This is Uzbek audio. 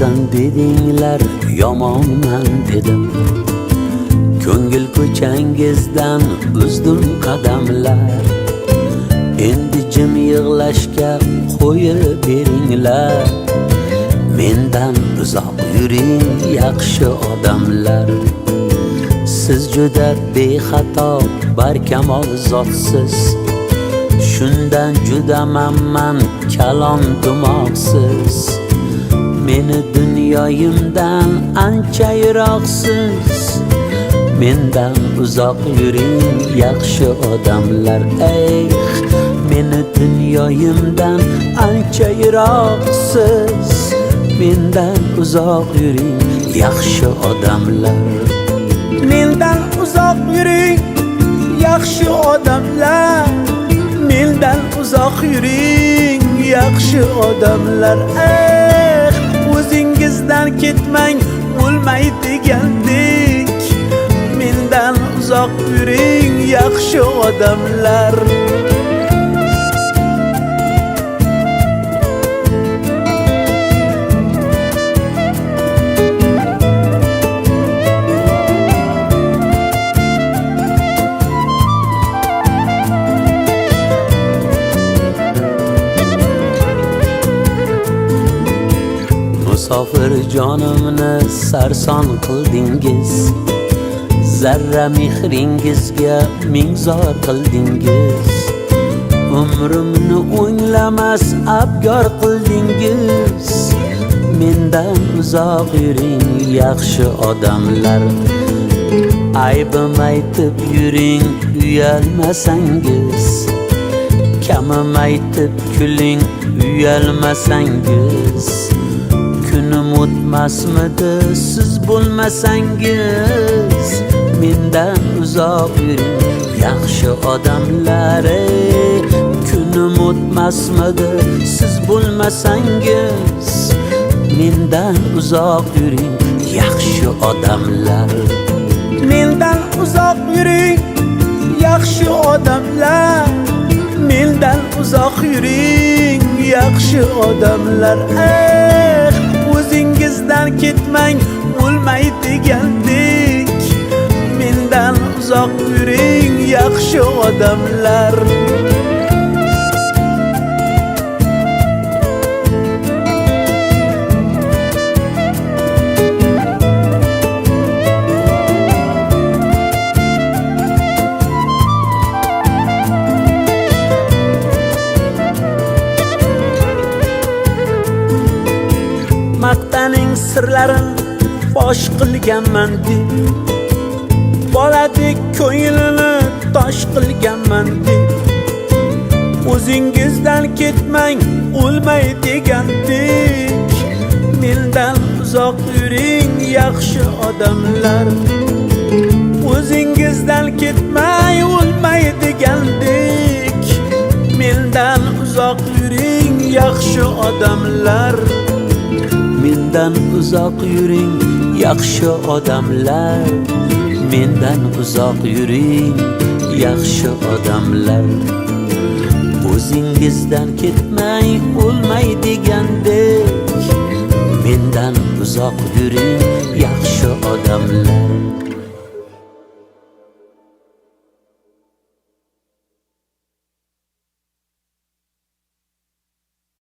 yomonsan dedinglar, yomonman dedim. Ko'ngil ko'changizdan uzdim qadamlar. Endi jim yig'lashga qo'yib beringlar. Mendan uzoq yuring yaxshi odamlar. Siz juda bexato, barkamol zotsiz. Shundan juda man kalon dumoqsiz. Meni dunyoyimdan ancha yiroqsiz. Mendan uzoq yuring yaxshi odamlar. Ey, meni dunyoyimdan ancha yiroqsiz. Mendan uzoq yuring yaxshi odamlar. Mendan uzoq yuring yaxshi odamlar. Mendan uzoq yuring yaxshi odamlar. O'zingizdan ketmang, o'lmay degandek. Mendan uzoq yuring yaxshi odamlar. Musofir jonimni sarson qildingiz. Zarra mehringizga mingzor qildingiz. Umrimni o'nglamas abgor qildingiz. Mendan uzoq yuring yaxshi odamlar. Aybim aytib yuring uyalmasangiz. Kamim aytib kuling uyalmasangiz. Kunim o'tmasmidi siz bo'lmasangiz. Mendan uzoq yuring yaxshi odamlar. Kunim o'tmasmidi siz bo'lmasangiz. Mendan uzoq yuring yaxshi odamlar. Mendan uzoq yuring yaxshi odamlar. Mendan uzoq yuring yaxshi odamlar. O'zingizdan ketmang, o'lmay degandek. Mendan uzoq yuring yaxshi odamlar. Maqtaning sirlarin fosh qilganman deb, boladek ko'nglini tosh qilganman deb. O'zingizdan ketmang, o'lmay degandek. Mendan uzoq yuring yaxshi odamlar. O'zingizdan ketmay, o'lmay degandek. Mendan uzoq yuring yaxshi odamlar. Mendan uzoq yuring yaxshi odamlar. Mendan uzoq yuring yaxshi odamlar. O'zingizdan ketmay, o'lmay degandek. Mendan uzoq yuring yaxshi odamlar.